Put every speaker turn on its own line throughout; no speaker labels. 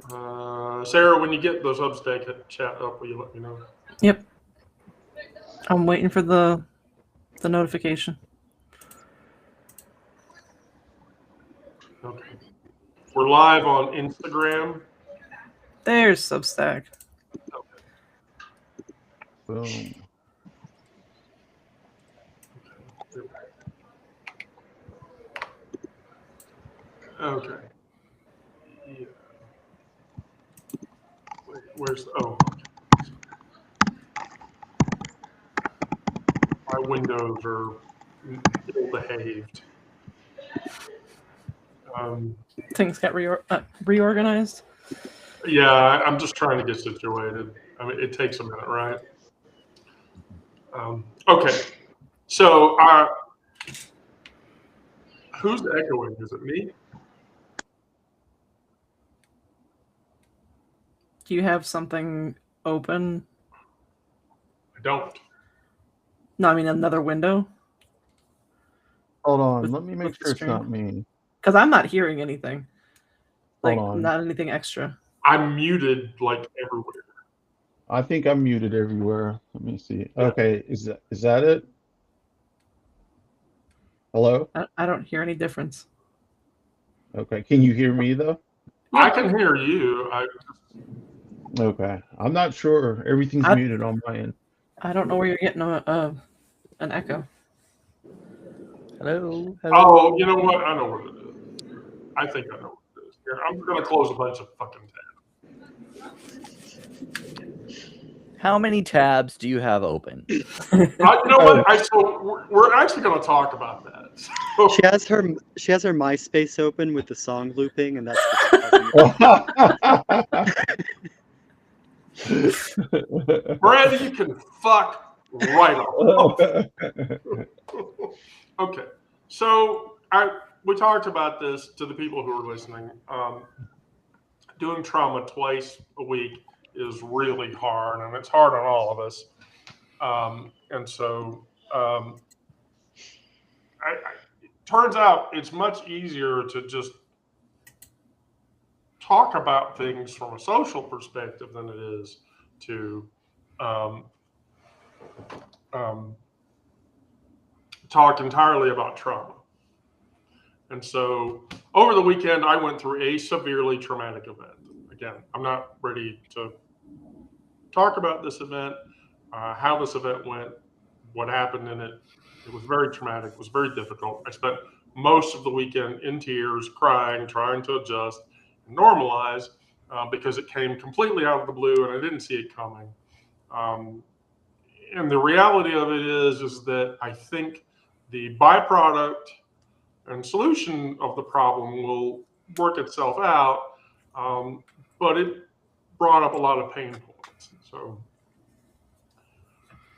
Sarah, when you get the Substack chat up, will you let me know?
Yep. I'm waiting for the notification.
Okay. We're live on Instagram.
There's Substack.
Boom.
Okay. Yeah. Wait, where's the, oh. My windows are ill-behaved.
Things got reorganized.
Yeah, I'm just trying to get situated. I mean, it takes a minute, right? Okay. So, who's echoing? Is it me?
Do you have something open?
I don't.
No, I mean another window.
Hold on. Let me make
with the
sure it's not
stream?
me.
Because I'm not hearing anything. Like,
Hold on.
not anything extra.
I'm muted like everywhere.
I think I'm muted everywhere. Let me see.
Yeah.
Okay, is that it? Hello?
I don't hear any difference.
Okay. Can you hear me though?
I can hear you.
Okay. I'm not sure. Everything's muted on my end.
I don't know where you're getting an echo.
Hello.
Oh, you know what? I know what it is. I think I know what it is. Here, I'm going to close a bunch of fucking tabs.
How many tabs do you have open?
You know what? So we're actually going to talk about that. So,
She has her MySpace open with the song looping, and that's
Brad, you can fuck right off. Okay, so we talked about this to the people who are listening. Doing trauma twice a week is really hard, and it's hard on all of us. And so it turns out it's much easier to just talk about things from a social perspective than it is to talk entirely about trauma. And so over the weekend, I went through a severely traumatic event. Again, I'm not ready to talk about this event, how this event went, what happened in it. It was very traumatic. It was very difficult. I spent most of the weekend in tears, crying, trying to adjust and normalize because it came completely out of the blue and I didn't see it coming. And the reality of it is that I think the byproduct and solution of the problem will work itself out, but it brought up a lot of pain points. So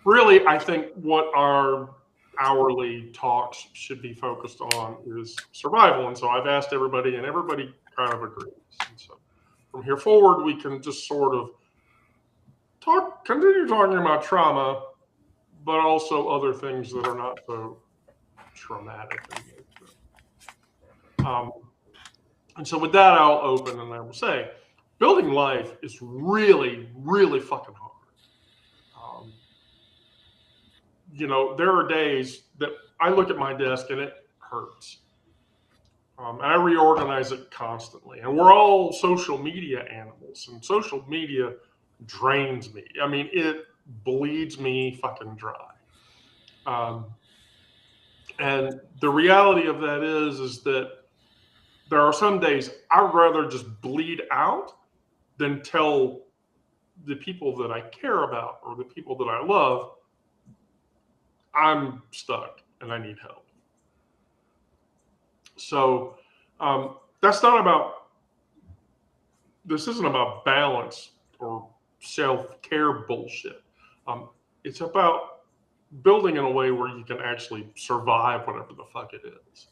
really, I think what our hourly talks should be focused on is survival. And so I've asked everybody, and everybody kind of agrees. And so from here forward, we can just sort of continue talking about trauma, but also other things that are not so traumatic. And so with that, I'll open and I will say, building life is really, really fucking hard. There are days that I look at my desk and it hurts. And I reorganize it constantly. And we're all social media animals, and social media drains me. I mean, it bleeds me fucking dry. And the reality of that is that there are some days I'd rather just bleed out than tell the people that I care about or the people that I love, I'm stuck and I need help. So this isn't about balance or self-care bullshit. It's about building in a way where you can actually survive whatever the fuck it is.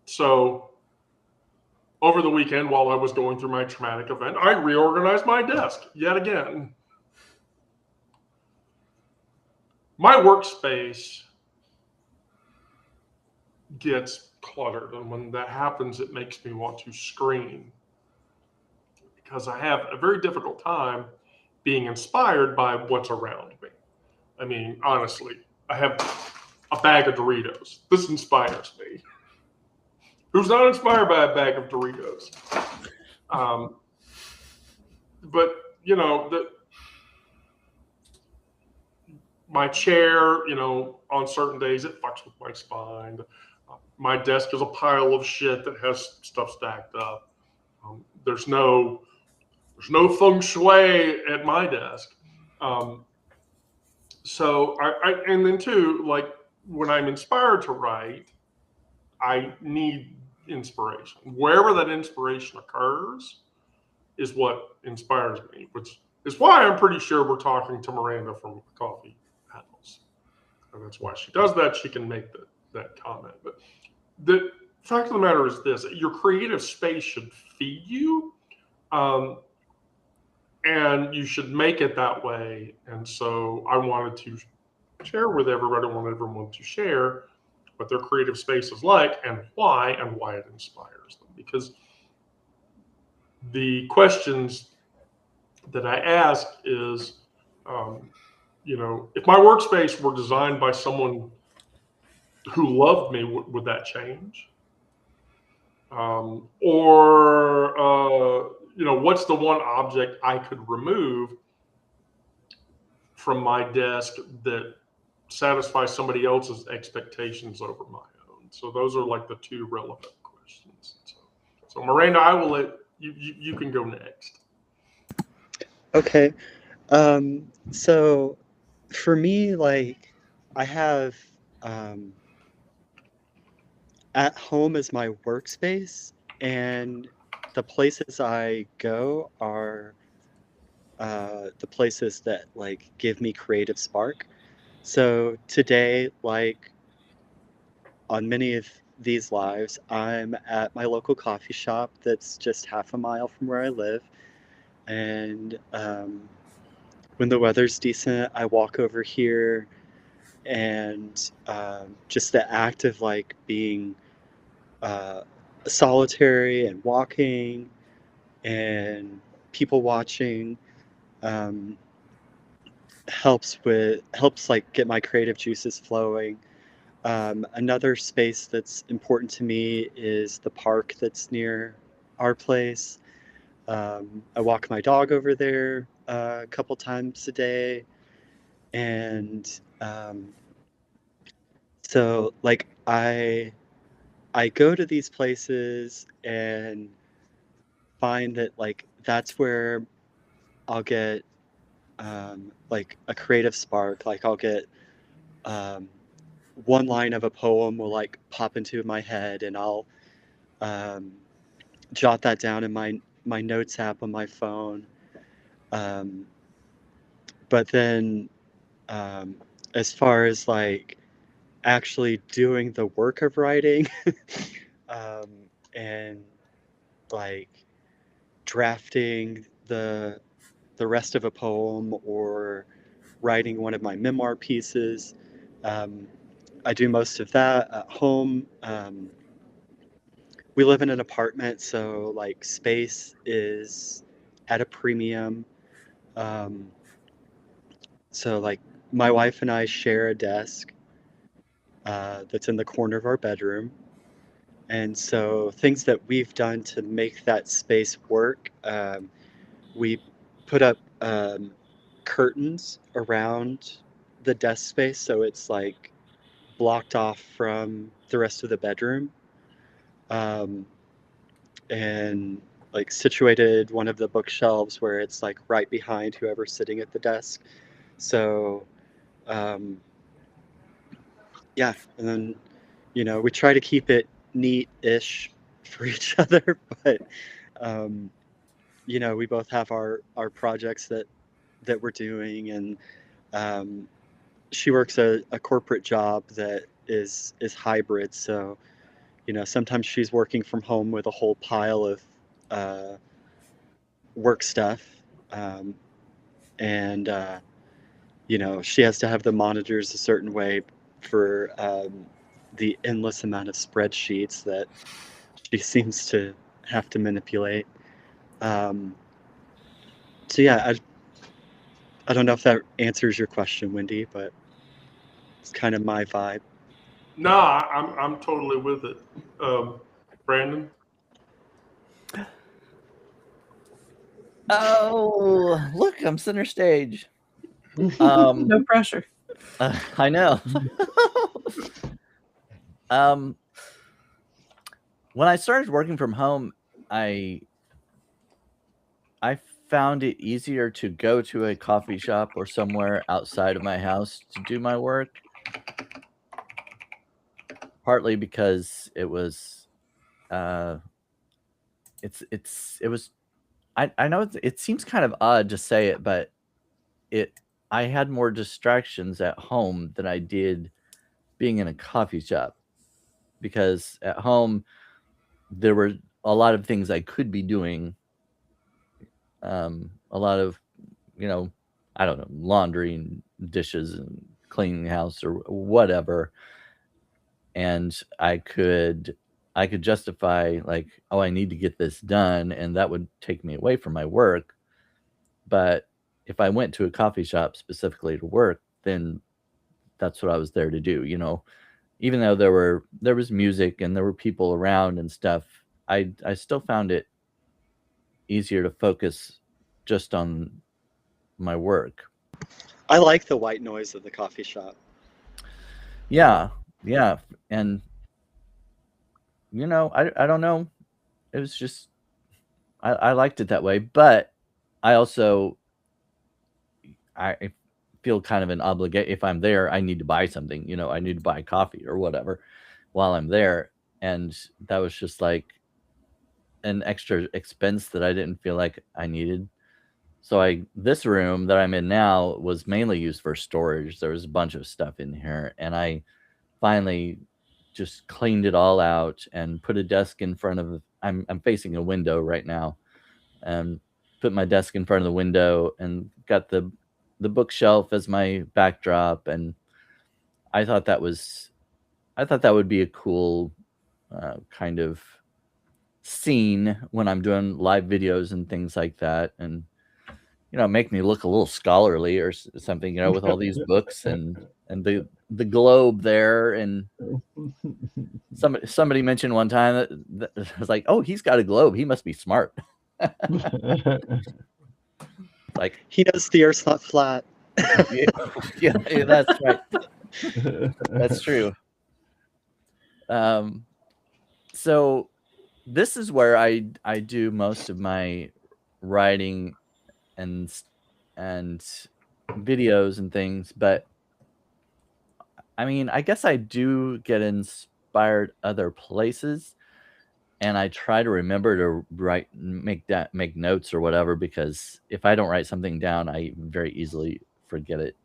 So over the weekend, while I was going through my traumatic event, I reorganized my desk yet again. My workspace gets cluttered, and when that happens, it makes me want to scream. because I have a very difficult time being inspired by what's around me. I mean, honestly, I have a bag of Doritos. This inspires me. Who's not inspired by a bag of Doritos? But you know, my chair, you know, on certain days it fucks with my spine. My desk is a pile of shit that has stuff stacked up. There's no feng shui at my desk. So and then too, like when I'm inspired to write, I need inspiration. Wherever that inspiration occurs is what inspires me, which is why I'm pretty sure we're talking to Miranda from Coffee Panels. And that's why she does that. She can make that comment. But the fact of the matter is this: your creative space should feed you, and you should make it that way. And so I wanted to share with everybody. I want everyone to share what their creative space is like and why it inspires them. Because the questions that I ask is, you know, if my workspace were designed by someone who loved me, would that change? You know, what's the one object I could remove from my desk that satisfies somebody else's expectations over my own? So those are like the two relevant questions. So Miranda, I will let you can go next.
Okay. So for me, like, I have at home is my workspace, and the places I go are the places that like give me creative spark. So today, like on many of these lives, I'm at my local coffee shop that's just half a mile from where I live, and when the weather's decent, I walk over here, and just the act of like being solitary and walking and people watching um, helps like get my creative juices flowing. Another space that's important to me is the park that's near our place. I walk my dog over there a couple times a day, and so like I go to these places and find that like that's where I'll get like a creative spark. Like I'll get um, one line of a poem will like pop into my head, and I'll um, jot that down in my notes app on my phone. Um, but then um, as far as like actually doing the work of writing um, and like drafting the rest of a poem or writing one of my memoir pieces. Um, I do most of that at home. We live in an apartment, so like space is at a premium. Um, so like my wife and I share a desk that's in the corner of our bedroom. And so things that we've done to make that space work, we put up curtains around the desk space so it's like blocked off from the rest of the bedroom, um, and like situated one of the bookshelves where it's like right behind whoever's sitting at the desk. So um, yeah, and then we try to keep it neat-ish for each other, but um, we both have our projects that we're doing, and she works a corporate job that is hybrid. So sometimes she's working from home with a whole pile of work stuff, and she has to have the monitors a certain way for the endless amount of spreadsheets that she seems to have to manipulate. So yeah, I don't know if that answers your question, Wendy, but it's kind of my vibe.
No, I'm totally with it. Brandon?
Oh, look, I'm center stage. Um,
No pressure.
I know. When I started working from home, I found it easier to go to a coffee shop or somewhere outside of my house to do my work. Partly because it was, it was. I know it seems kind of odd to say it, but I had more distractions at home than I did being in a coffee shop, because at home there were a lot of things I could be doing. A lot of, I don't know, laundry and dishes and cleaning the house or whatever. And I could justify, like, oh, I need to get this done, and that would take me away from my work. But if I went to a coffee shop specifically to work, then that's what I was there to do, even though there was music and there were people around and stuff. I still found it easier to focus just on my work.
I like the white noise of the coffee shop.
Yeah, and I don't know. It was just I liked it that way, but I also I feel kind of an obligation. If I'm there, I need to buy something. I need to buy coffee or whatever while I'm there, and that was just like an extra expense that I didn't feel like I needed. So this room that I'm in now was mainly used for storage. There was a bunch of stuff in here, and I finally just cleaned it all out and put a desk in front of. I'm facing a window right now, and put my desk in front of the window and got the bookshelf as my backdrop, and I thought that would be a cool kind of scene when I'm doing live videos and things like that, and make me look a little scholarly or something, with all these books and the globe there. And somebody mentioned one time that I was like, oh, he's got a globe, he must be smart. Like,
He knows the Earth's not flat.
yeah, that's right. That's true. So this is where I do most of my writing and videos and things, but I mean, I guess I do get inspired other places, and I try to remember to make notes or whatever, because if I don't write something down, I very easily forget it.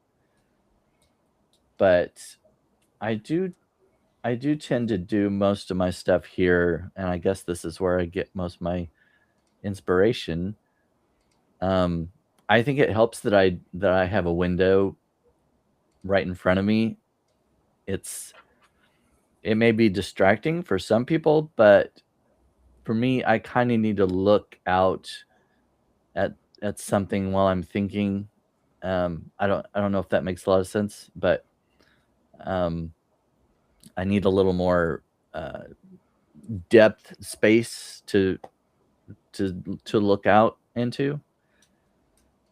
But I do tend to do most of my stuff here, and I guess this is where I get most of my inspiration. I think it helps that I have a window right in front of me. It may be distracting for some people, but for me, I kind of need to look out at something while I'm thinking. I don't know if that makes a lot of sense, but I need a little more depth space to look out into.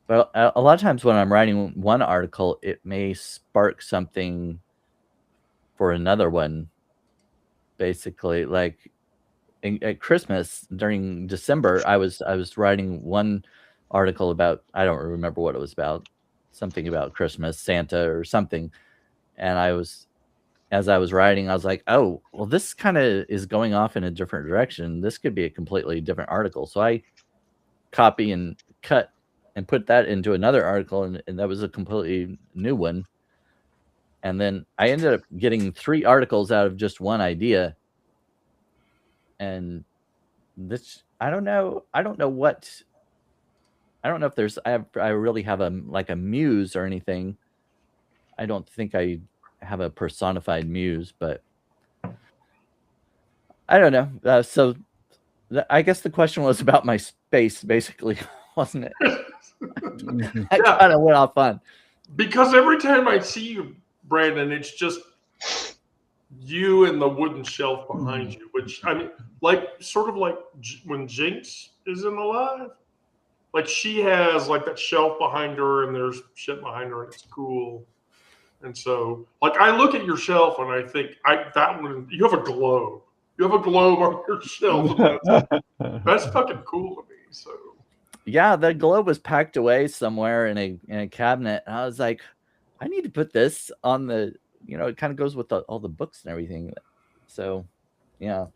But a lot of times when I'm writing one article, it may spark something for another one. Basically, like at Christmas during December, I was writing one article about, I don't remember what it was about, something about Christmas, Santa or something. And as I was writing, I was like, oh, well, this kind of is going off in a different direction. This could be a completely different article. So I copy and cut and put that into another article, and that was a completely new one. And then I ended up getting 3 articles out of just one idea. And this, I don't know if there's, I really have a muse or anything. I don't think I have a personified muse, but I don't know. So I guess the question was about my space, basically, wasn't it?
Mhm.
I
Yeah.
kind of went off on.
Because every time I see you, Brandon, it's just you and the wooden shelf behind you, which I mean, like sort of like when Jinx isn't alive, like she has like that shelf behind her and there's shit behind her and it's cool. And so, like, I look at your shelf and I think, that one, you have a globe. You have a globe on your shelf. And that's fucking cool to me. So,
Yeah, the globe was packed away somewhere in a cabinet. And I was like, I need to put this on the, it kind of goes with all the books and everything. So, yeah.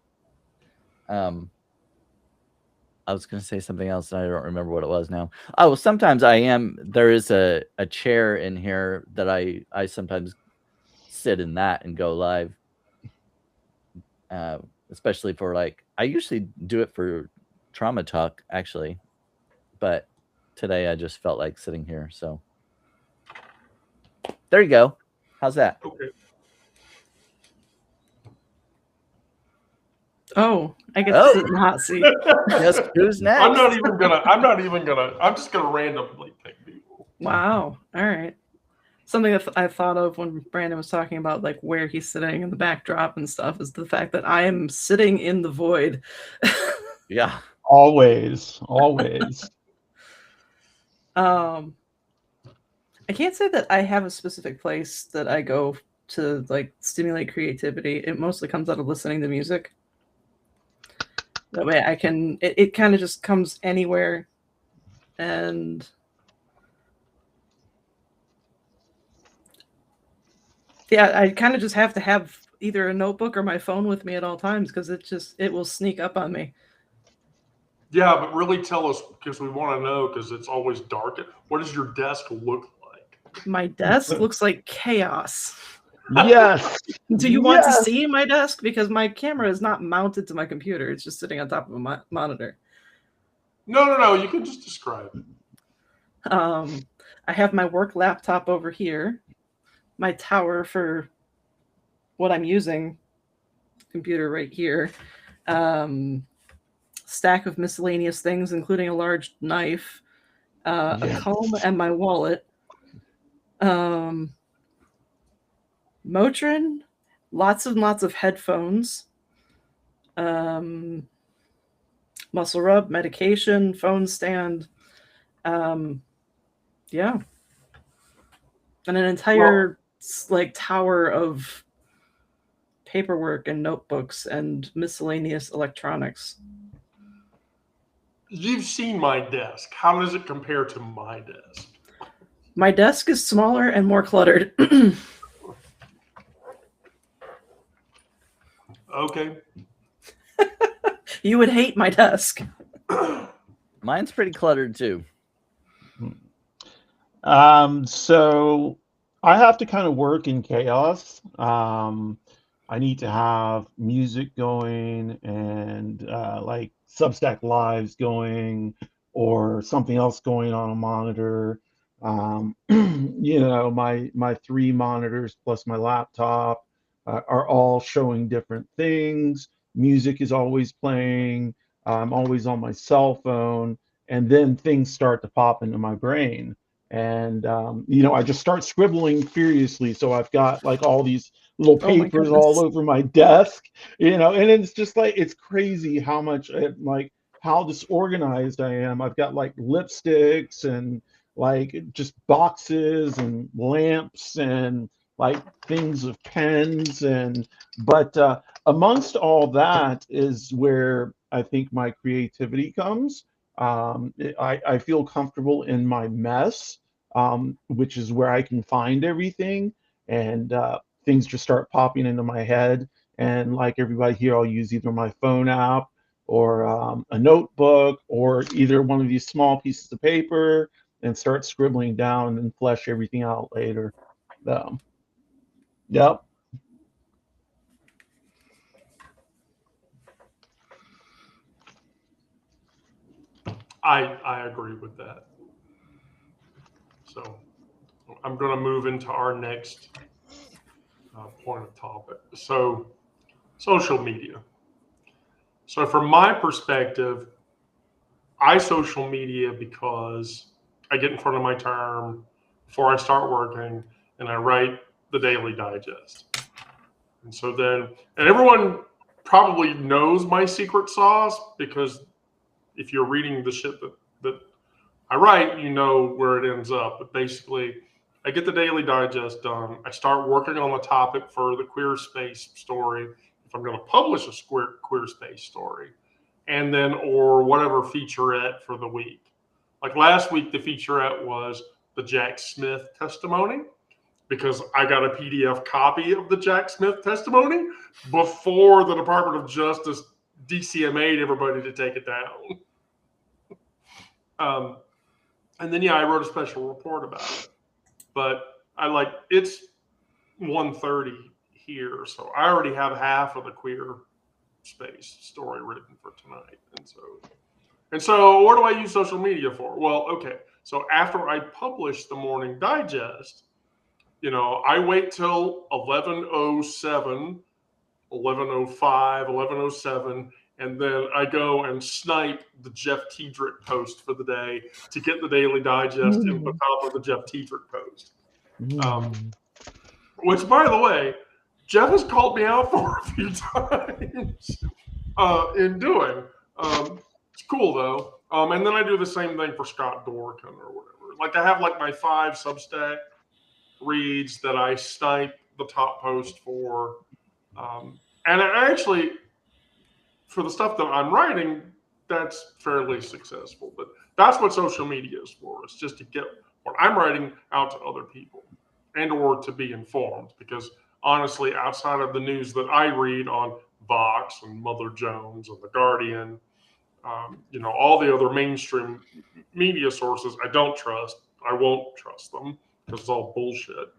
I was going to say something else and I don't remember what it was now. Oh, sometimes there is a chair in here that I sometimes sit in that and go live. Especially for I usually do it for Trauma Talk actually, but today I just felt like sitting here. So there you go. How's that?
okay.
Oh, I get
Oh.
to sit in the hot seat.
Yes, who's next?
I'm just gonna randomly pick people.
Wow. All right. Something that I thought of when Brandon was talking about like where he's sitting and the backdrop and stuff is the fact that I am sitting in the void.
Yeah.
Always.
I can't say that I have a specific place that I go to like stimulate creativity. It mostly comes out of listening to music. That way I can, it kind of just comes anywhere. And yeah, I kind of just have to have either a notebook or my phone with me at all times because it will sneak up on me.
Yeah, but really tell us, because we want to know, because it's always dark. What does your desk look like?
My desk looks like chaos.
Yes.
Do you want to see my desk? Because my camera is not mounted to my computer. It's just sitting on top of a monitor.
No. You can just describe it.
I have my work laptop over here. My tower for what I'm using, computer right here. Stack of miscellaneous things, including a large knife, a comb, and my wallet. Motrin, lots and lots of headphones, muscle rub, medication, phone stand, yeah, and an entire tower of paperwork and notebooks and miscellaneous electronics.
You've seen my desk. How does it compare to my desk?
My desk is smaller and more cluttered.
Okay.
You would hate my desk.
Mine's pretty cluttered too.
So I have to kind of work in chaos. I need to have music going and like Substack Lives going or something else going on a monitor. My 3 monitors plus my laptop are all showing different things. Music is always playing. I'm always on my cell phone, and then things start to pop into my brain. And I just start scribbling furiously. So I've got like all these little papers all over my desk, and it's just like, it's crazy how much how disorganized I am. I've got like lipsticks and like just boxes and lamps and like things of pens but amongst all that is where I think my creativity comes. I feel comfortable in my mess, which is where I can find everything, and things just start popping into my head. And like everybody here, I'll use either my phone app or a notebook or either one of these small pieces of paper and start scribbling down and flesh everything out later. Yep.
I agree with that. So I'm going to move into our next point of topic. So social media. So from my perspective, I social media because I get in front of my term before I start working, and I write the Daily Digest. And so then, and everyone probably knows my secret sauce, because if you're reading the shit that I write, you know where it ends up. But basically, I get the Daily Digest done. I start working on the topic for the queer space story, if I'm going to publish a queer space story, and then, or whatever featurette for the week. Like last week, the featurette was the Jack Smith testimony, because I got a PDF copy of the Jack Smith testimony before the Department of Justice DCMA'd everybody to take it down. And then, yeah, I wrote a special report about it. But it's 1:30 here, so I already have half of the queer space story written for tonight. And so what do I use social media for? Well, okay. So after I publish the Morning Digest, I wait till 11:07, 11:05, 11:07, and then I go and snipe the Jeff Tiedrick post for the day to get the Daily Digest in the top of the Jeff Tiedrick post. Which, by the way, Jeff has called me out for a few times in doing. It's cool, though. And then I do the same thing for Scott Dorkin or whatever. Like, I have my 5 Substack reads that I snipe the top post for. And I actually, for the stuff that I'm writing, that's fairly successful. But that's what social media is for. It's just to get what I'm writing out to other people and or to be informed. Because honestly, outside of the news that I read on Vox and Mother Jones and The Guardian, all the other mainstream media sources, I don't trust. I won't trust them because it's all bullshit.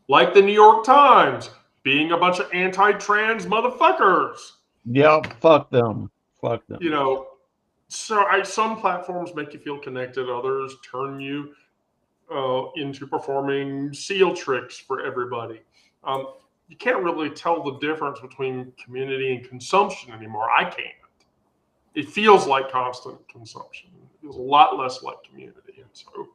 Like the New York Times being a bunch of anti-trans motherfuckers.
Yep, fuck them. Fuck them.
Some platforms make you feel connected. Others turn you into performing SEAL tricks for everybody. You can't really tell the difference between community and consumption anymore. I can't. It feels like constant consumption. It feels a lot less like community. And so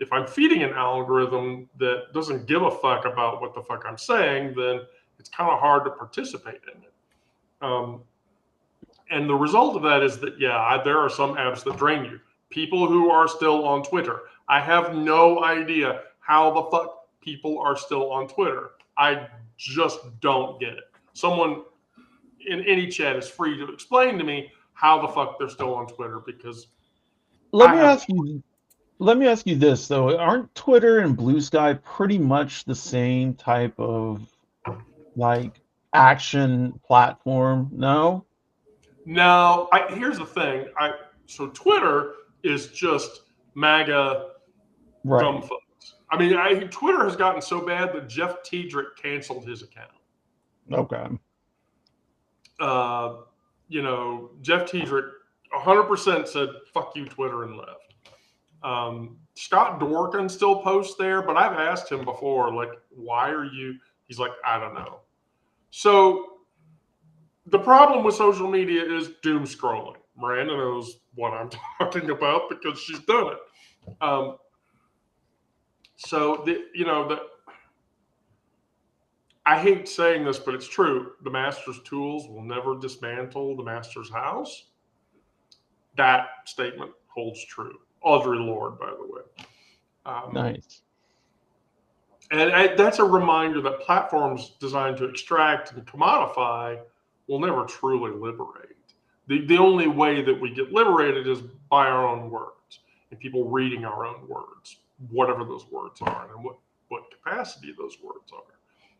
if I'm feeding an algorithm that doesn't give a fuck about what the fuck I'm saying, then it's kind of hard to participate in it. And the result of that is that, there are some apps that drain you. People who are still on Twitter. I have no idea how the fuck people are still on Twitter. I just don't get it. Someone in any chat is free to explain to me how the fuck they're still on Twitter, because
Let me ask you this though. Aren't Twitter and Blue Sky pretty much the same type of action platform? No?
No, here's the thing. So Twitter is just MAGA dumb fucks. I mean, Twitter has gotten so bad that Jeff Tiedrick canceled his account.
Okay.
Jeff Tiedrick 100% said, fuck you, Twitter, and left. Scott Dorkin still posts there, but I've asked him before, why are you? He's like, I don't know. So the problem with social media is doom scrolling. Miranda knows what I'm talking about because she's done it. I hate saying this, but it's true. The master's tools will never dismantle the master's house. That statement holds true. Audre Lorde, by the way.
Nice.
And that's a reminder that platforms designed to extract and commodify will never truly liberate. The only way that we get liberated is by our own words and people reading our own words, whatever those words are and what capacity those words are.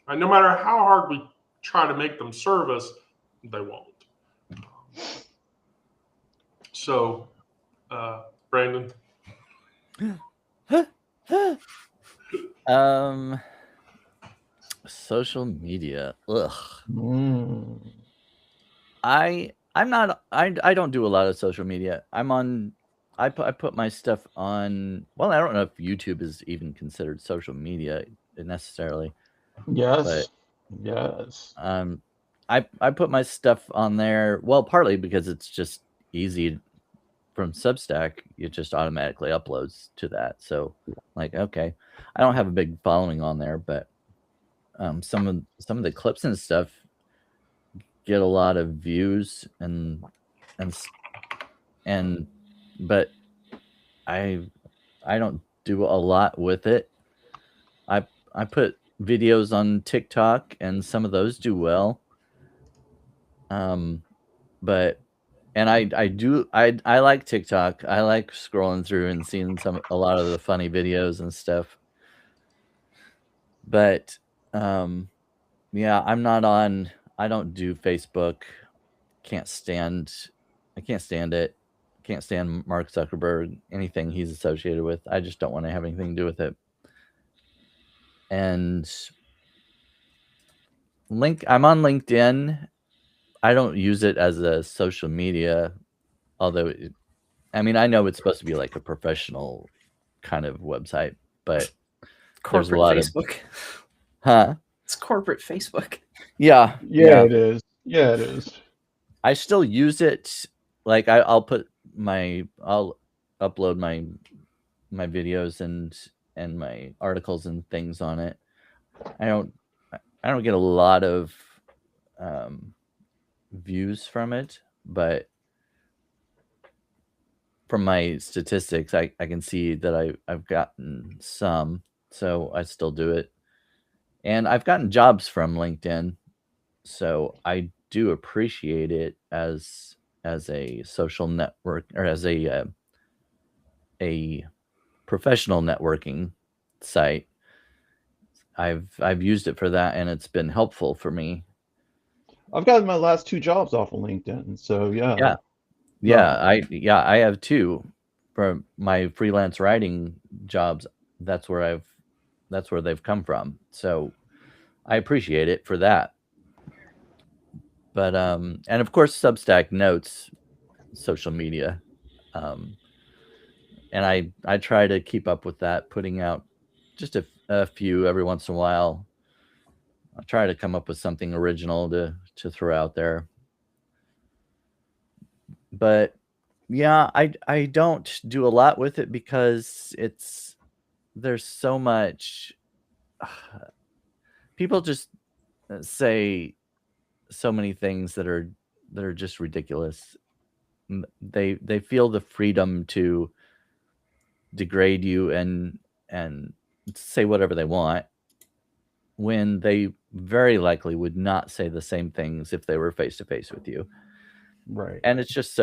And no matter how hard we try to make them serve us, they won't. So, Brandon.
Social media. Ugh. I don't do a lot of social media. I put my stuff on, well, I don't know if YouTube is even considered social media necessarily.
Yes. Yes.
I put my stuff on there, well, partly because it's just easy from Substack, it just automatically uploads to that. So like, okay, I don't have a big following on there, but some of the clips and stuff get a lot of views and but I don't do a lot with it. I put videos on TikTok and some of those do well. But and I like TikTok. I like scrolling through and seeing a lot of the funny videos and stuff. But yeah, I don't do Facebook. I can't stand it. Can't stand Mark Zuckerberg, anything he's associated with. I just don't want to have anything to do with it. And I'm on LinkedIn. I don't use it as a social media, although I know it's supposed to be like a professional kind of website, but there's a
Corporate
lot
Facebook.
Huh?
It's corporate Facebook.
Yeah, it is. Yeah, it is.
I still use it. Like I'll upload my videos and my articles and things on it. I don't get a lot of views from it, but from my statistics, I can see that I've gotten some, so I still do it. And I've gotten jobs from LinkedIn, so I do appreciate it as a social network, or as a professional networking site. I've used it for that, and it's been helpful for me.
I've gotten my last 2 jobs off of LinkedIn, so yeah.
I have 2 for my freelance writing jobs. That's where they've come from. So I appreciate it for that. But and of course Substack notes social media. And I try to keep up with that, putting out just a few every once in a while. I try to come up with something original to throw out there. But yeah, I don't do a lot with it because there's so much. People just say so many things that are just ridiculous. They feel the freedom to degrade you and say whatever they want, when they very likely would not say the same things if they were face to face with you.
Right.
And it's just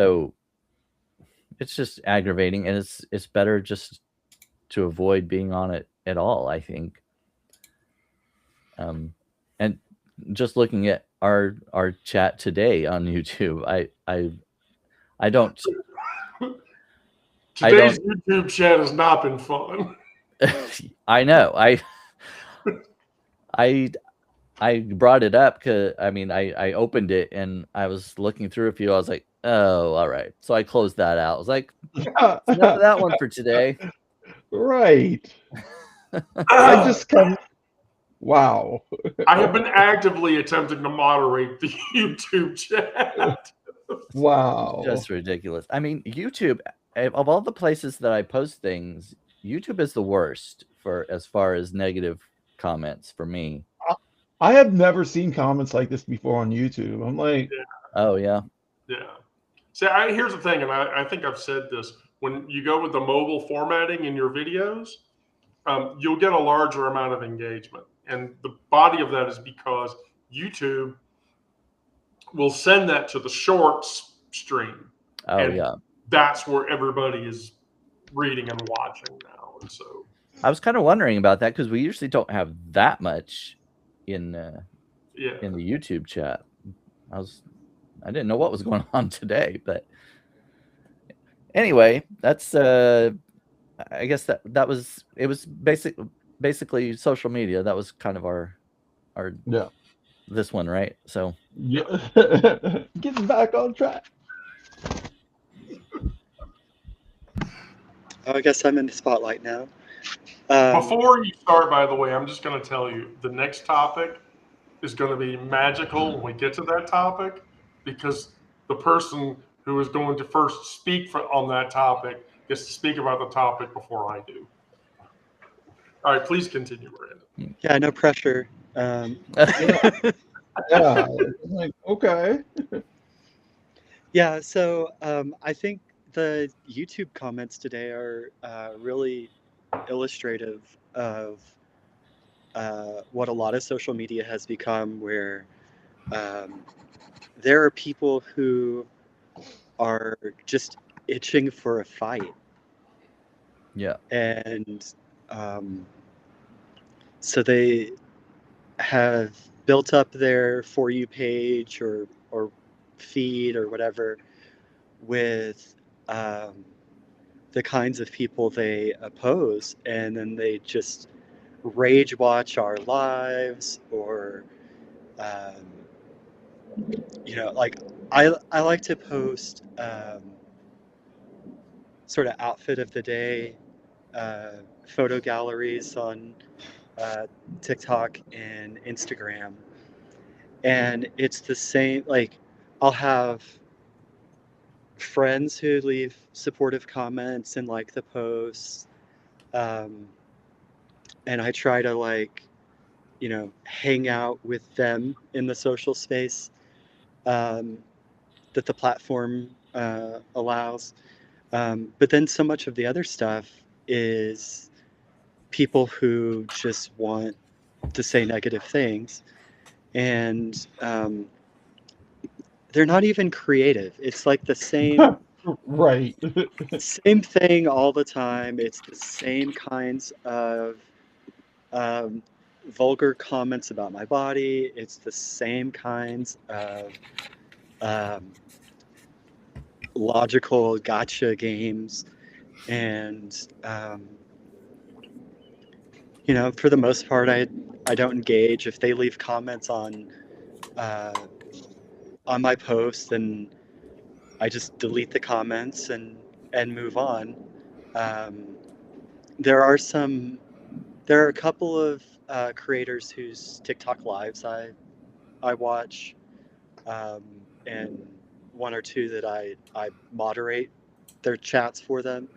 aggravating, and it's better just to avoid being on it at all, I think. And just looking at our chat today on YouTube, I don't.
Today's YouTube chat has not been fun.
I know. I brought it up because I opened it and I was looking through a few. I was like, oh, all right. So I closed that out. I was like, enough of that one for today.
Right. I just come. Wow.
I have been actively attempting to moderate the YouTube chat.
Wow.
Just ridiculous. I mean, YouTube, of all the places that I post things, YouTube is the worst as far as negative comments for me.
I have never seen comments like this before on YouTube. I'm like,
oh yeah.
Yeah. See, here's the thing, and I think I've said this. When you go with the mobile formatting in your videos, you'll get a larger amount of engagement. And the body of that is because YouTube will send that to the shorts stream.
Oh,
and
yeah.
That's where everybody is reading and watching now. And so
I was kind of wondering about that, because we usually don't have that much in the YouTube chat. I didn't know what was going on today, but anyway, that's I guess it was basically social media. That was kind of our this one, right? So
yeah. Getting back on track.
I guess I'm in the spotlight now.
Before you start, by the way, I'm just going to tell you the next topic is going to be magical when we get to that topic, because the person who is going to first speak on that topic gets to speak about the topic before I do. All right, please continue, Brandon.
Yeah, no pressure.
Yeah, like, okay.
Yeah, so I think the YouTube comments today are really illustrative of what a lot of social media has become, where there are people who are just itching for a fight.
Yeah.
And so they have built up their For You page or feed or whatever with the kinds of people they oppose, and then they just rage watch our lives, or like I like to post sort of outfit of the day photo galleries on TikTok and Instagram, and it's the same. Like, I'll have friends who leave supportive comments and like the posts, and I try to hang out with them in the social space that the platform allows. But then so much of the other stuff is people who just want to say negative things, and they're not even creative. It's like the same
Right.
same thing all the time. It's the same kinds of vulgar comments about my body. It's the same kinds of logical gotcha games, and for the most part, I don't engage. If they leave comments on my post, then I just delete the comments and move on. There are a couple of creators whose TikTok lives I watch, and one or two that I moderate their chats for them.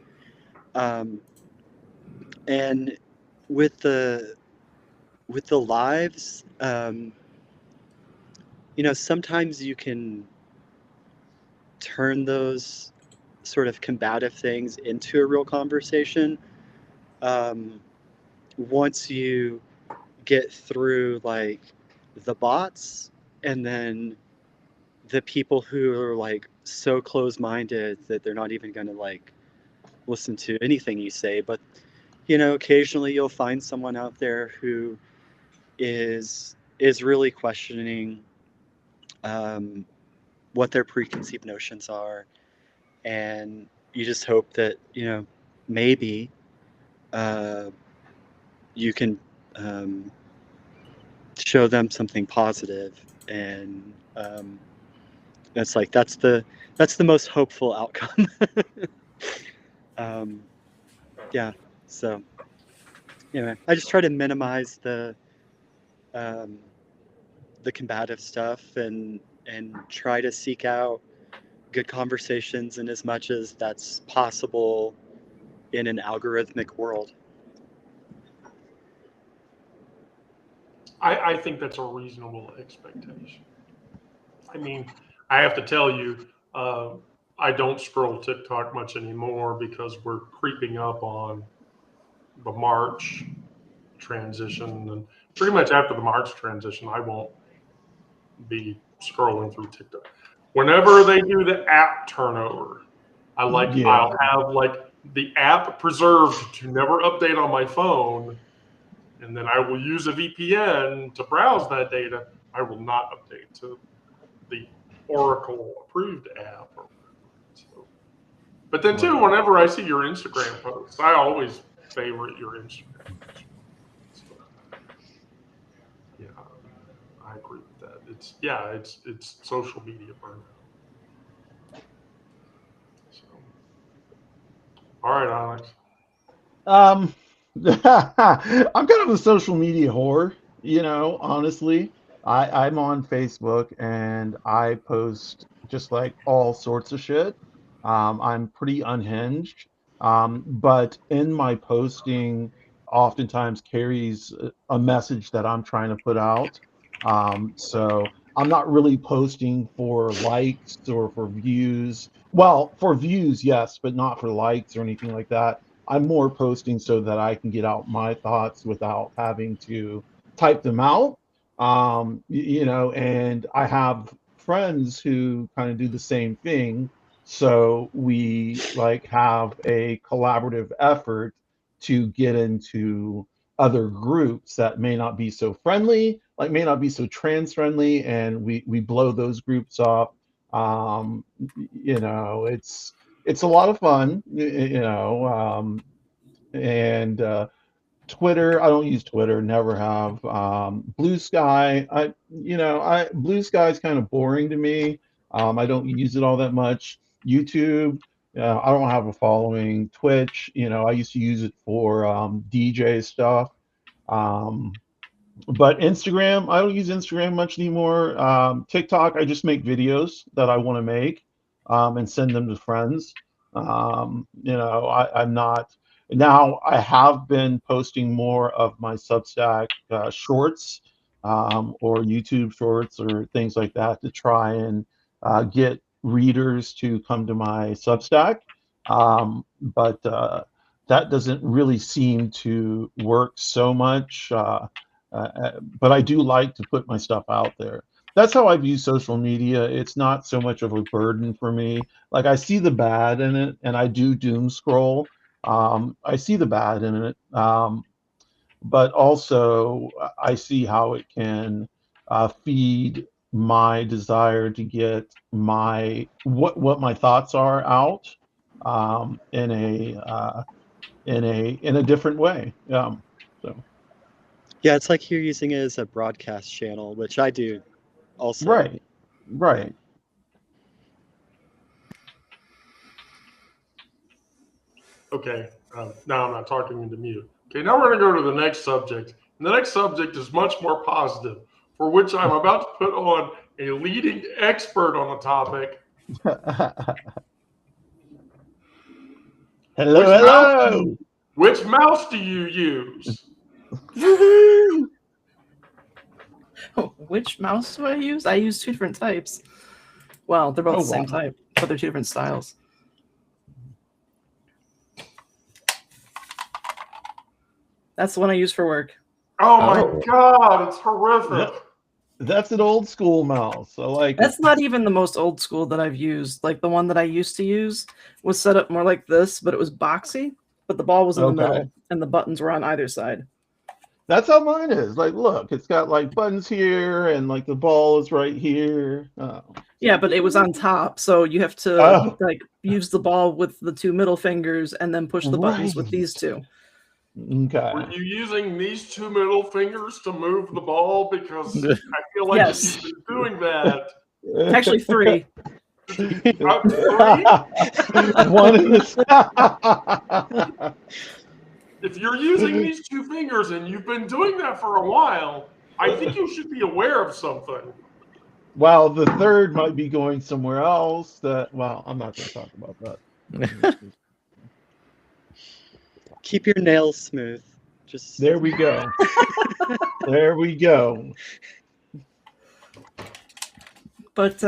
And with the lives, sometimes you can turn those sort of combative things into a real conversation. Once you get through like the bots, and then the people who are like so close-minded that they're not even going to like listen to anything you say. But occasionally you'll find someone out there who is really questioning what their preconceived notions are, and you just hope that maybe you can show them something positive, and that's the most hopeful outcome. Yeah, so anyway, I just try to minimize the combative stuff, and try to seek out good conversations in as much as that's possible in an algorithmic world.
I think that's a reasonable expectation. I mean, I have to tell you, I don't scroll TikTok much anymore because we're creeping up on the March transition, and pretty much after the March transition, I won't be scrolling through TikTok. Whenever they do the app turnover, I'll have like the app preserved to never update on my phone, and then I will use a VPN to browse that data. I will not update to the Oracle approved app. So. But then too, whenever I see your Instagram posts, I always favorite your Instagram. So, yeah, I agree with that. It's social media burnout. So, all right, Alex.
I'm kind of a social media whore, honestly. I'm on Facebook and I post just like all sorts of shit. I'm pretty unhinged. But in my posting, oftentimes carries a message that I'm trying to put out. So I'm not really posting for likes or for views. Well, for views, yes, but not for likes or anything like that. I'm more posting so that I can get out my thoughts without having to type them out. And I have friends who kind of do the same thing. So we like have a collaborative effort to get into other groups that may not be so friendly, like may not be so trans friendly, and we blow those groups up. Um, it's a lot of fun, and Twitter, I don't use Twitter, never have. Blue Sky, Blue Sky is kind of boring to me. I don't use it all that much. YouTube, I don't have a following. Twitch, I used to use it for DJ stuff. Um, but Instagram, I don't use Instagram much anymore. TikTok, I just make videos that I want to make and send them to friends. I'm not. Now I have been posting more of my Substack shorts or YouTube shorts or things like that to try and get readers to come to my Substack. But that doesn't really seem to work so much. But I do like to put my stuff out there. That's how I view social media. It's not so much of a burden for me. Like I see the bad in it, and I do doom scroll. I see the bad in it, but also I see how it can feed my desire to get what my thoughts are out in a different way. So.
Yeah, it's like you're using it as a broadcast channel, which I do also.
Right.
Okay, now I'm not talking into mute. Okay, now we're going to go to the next subject. And the next subject is much more positive, for which I'm about to put on a leading expert on the topic.
Hello.
Which mouse do you use?
Which mouse do I use? I use two different types. Well, they're both the same type, but they're two different styles. That's the one I use for work.
Oh my God, it's horrific.
That's an old school mouse. I like
That's not even the most old school that I've used. Like the one that I used to use was set up more like this, but it was boxy, but the ball was in the middle and the buttons were on either side.
That's how mine is. Like, look, it's got like buttons here and like the ball is right here.
Yeah, but it was on top, so you have to like use the ball with the two middle fingers and then push the buttons with these two.
Okay.
Were you using these two middle fingers to move the ball? Because I feel like
Yes.
if you've been doing that.
Actually, three.
Three?
One in the
If you're using these two fingers and you've been doing that for a while, I think you should be aware of something.
Well, the third might be going somewhere else. Well, I'm not going to talk about that.
Keep your nails smooth. Just
There we go. There we go.
But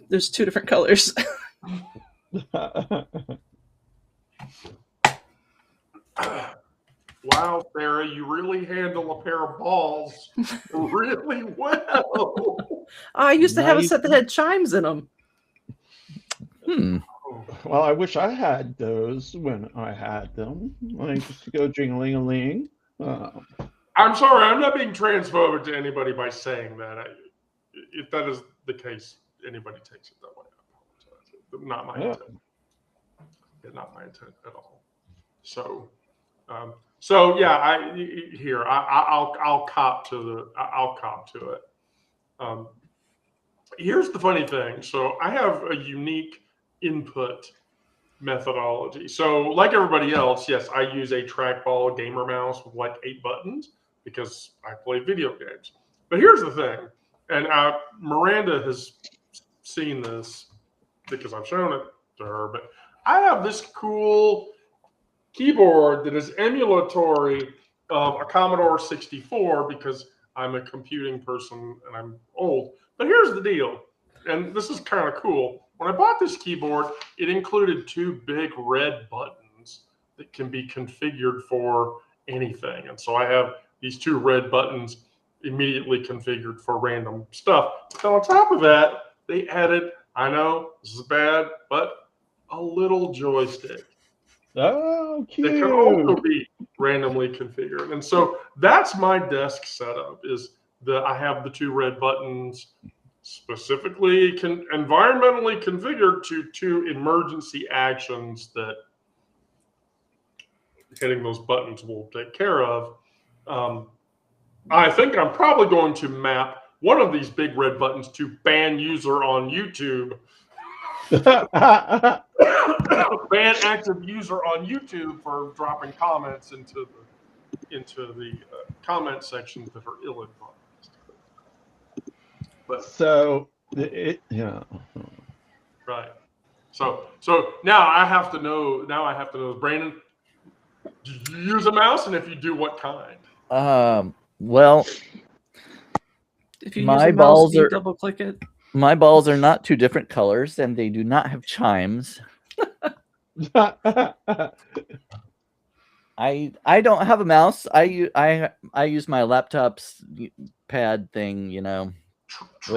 there's two different colors.
Wow, Sarah, you really handle a pair of balls really well.
I used to have a set that had chimes in them.
Well, I wish I had those when I had them. Like just to go jingling-a-ling.
I'm sorry, I'm not being transphobic to anybody by saying that. If that is the case, anybody takes it that way, I apologize. Not my intent. Yeah, not my intent at all. So yeah, I'll cop to it. Here's the funny thing. So I have a unique input methodology. So like everybody else, yes, I use a trackball gamer mouse with like 8 buttons because I play video games. But here's the thing, and Miranda has seen this because I've shown it to her, but I have this cool keyboard that is emulatory of a Commodore 64 because I'm a computing person and I'm old. But here's the deal, and this is kind of cool. When I bought this keyboard, it included 2 big red buttons that can be configured for anything. And so I have these 2 red buttons immediately configured for random stuff. So on top of that, they added, I know this is bad, but a little joystick
Oh,
that can also
cute.
be randomly configured. And so that's my desk setup, is that I have the 2 red buttons specifically environmentally configured to 2 emergency actions that hitting those buttons will take care of. I think I'm probably going to map one of these big red buttons to ban user on YouTube. Ban active user on YouTube for dropping comments into the comment sections that are ill-advised. But
So
right. So now I have to know. Brandon, do you use a mouse, and if you do, what kind?
Well,
If you
My
use a mouse,
balls
you
are-
double click it.
my balls are not 2 different colors, and they do not have chimes. I don't have a mouse. I use my laptop's pad thing. Which-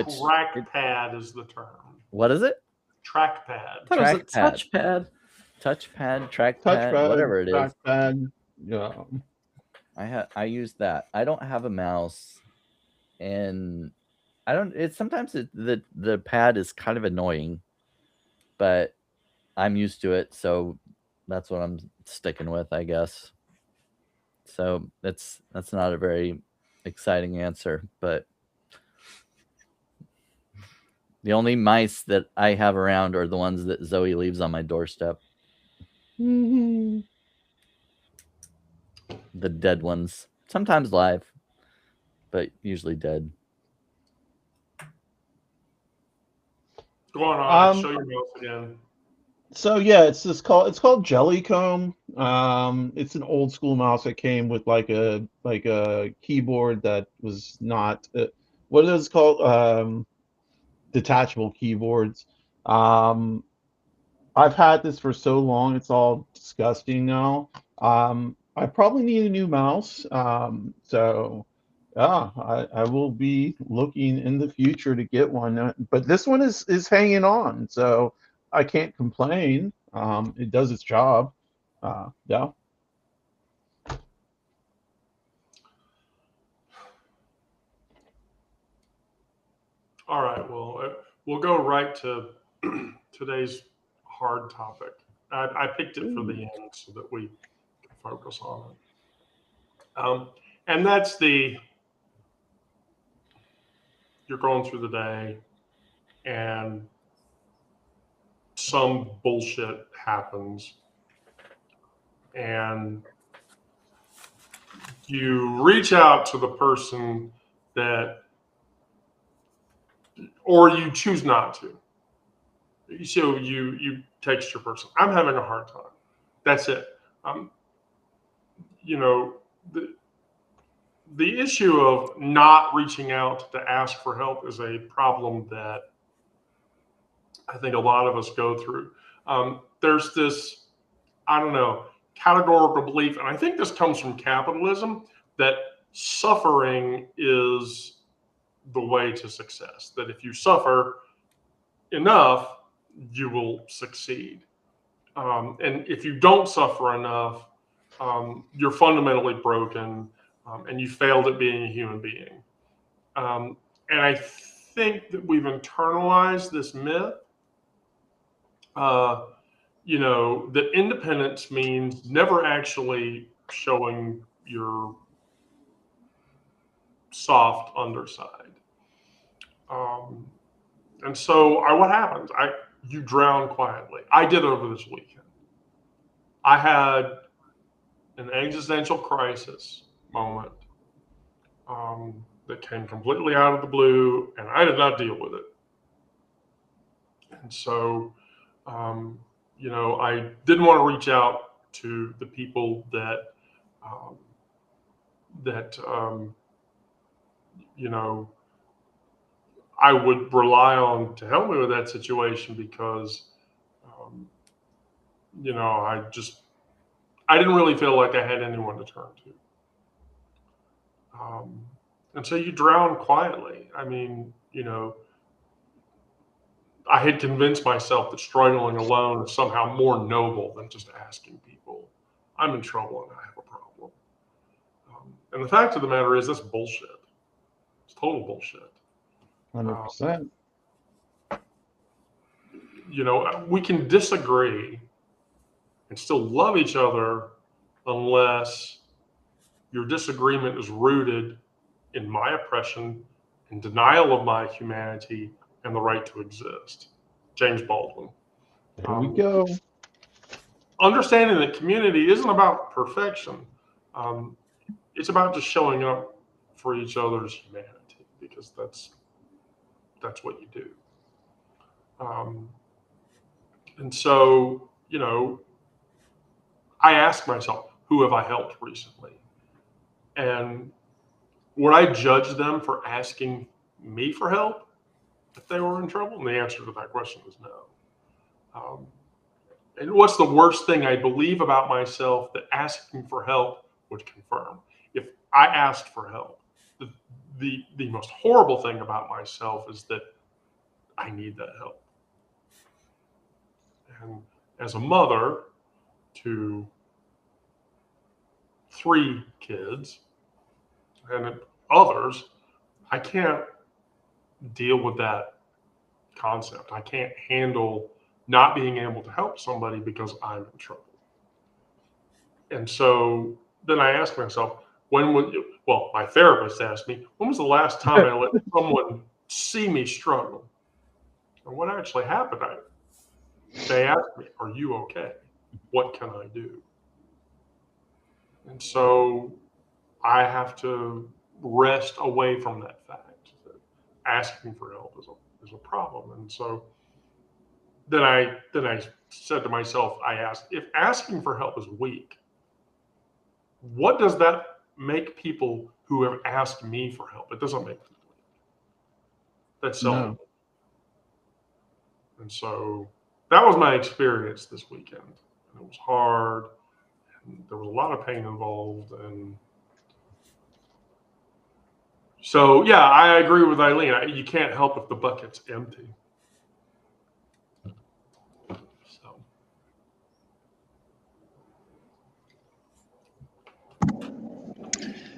Trackpad is the term.
What is it?
Trackpad.
I thought it was a
Trackpad.
touchpad.
Trackpad,
Touchpad,
whatever it is.
trackpad. Yeah.
I use that. I don't have a mouse, and I don't. It's sometimes the pad is kind of annoying, but I'm used to it, so that's what I'm sticking with, I guess. So that's not a very exciting answer, but the only mice that I have around are the ones that Zoe leaves on my doorstep.
Mhm.
The dead ones, sometimes live, but usually dead.
Go on,
Um,
show your mouse again.
So yeah, it's called Jellycomb. It's an old school mouse that came with like a keyboard that was not what is it called, detachable keyboards. I've had this for so long, it's all disgusting now. I probably need a new mouse. So yeah, I will be looking in the future to get one. But this one is hanging on, so I can't complain. It does its job. Yeah.
All right, well, we'll go right to today's hard topic. I picked it for the end so that we can focus on it. And that's you're going through the day and some bullshit happens and you reach out to the person or you choose not to. So you text your person, I'm having a hard time. That's it. The issue of not reaching out to ask for help is a problem that I think a lot of us go through. There's this, I don't know, categorical belief, and I think this comes from capitalism, that suffering is the way to success. That if you suffer enough, you will succeed. And if you don't suffer enough, you're fundamentally broken, and you failed at being a human being. And I think that we've internalized this myth, that independence means never actually showing your soft underside. And so what happens? You drown quietly. I did over this weekend. I had an existential crisis moment. that came completely out of the blue, and I did not deal with it. And so, I didn't want to reach out to the people that, um, that I would rely on to help me with that situation because, um, I didn't really feel like I had anyone to turn to. And so you drown quietly. I mean, I had convinced myself that struggling alone is somehow more noble than just asking people, I'm in trouble and I have a problem. And the fact of the matter is, that's bullshit. It's total bullshit.
100%.
We can disagree and still love each other unless your disagreement is rooted in my oppression and denial of my humanity and the right to exist. James Baldwin.
There we go.
Understanding that community isn't about perfection. It's about just showing up for each other's humanity, because that's what you do. And so, I ask myself, who have I helped recently? And would I judge them for asking me for help if they were in trouble? And the answer to that question is no. And what's the worst thing I believe about myself that asking for help would confirm? If I asked for help, the most horrible thing about myself is that I need that help. And as a mother to 3 kids and others, I can't deal with that concept. I can't handle not being able to help somebody because I'm in trouble. And so then I ask myself, my therapist asked me, when was the last time I let someone see me struggle? And what actually happened, they asked me, are you okay? What can I do? And so I have to rest away from that fact that asking for help is a problem. And so then I said to myself, I asked, if asking for help is weak, what does that make people who have asked me for help? It doesn't make them weak. That's self. And so that was my experience this weekend. And it was hard. And there was a lot of pain involved. And so, yeah, I agree with Eileen. You can't help if the bucket's empty.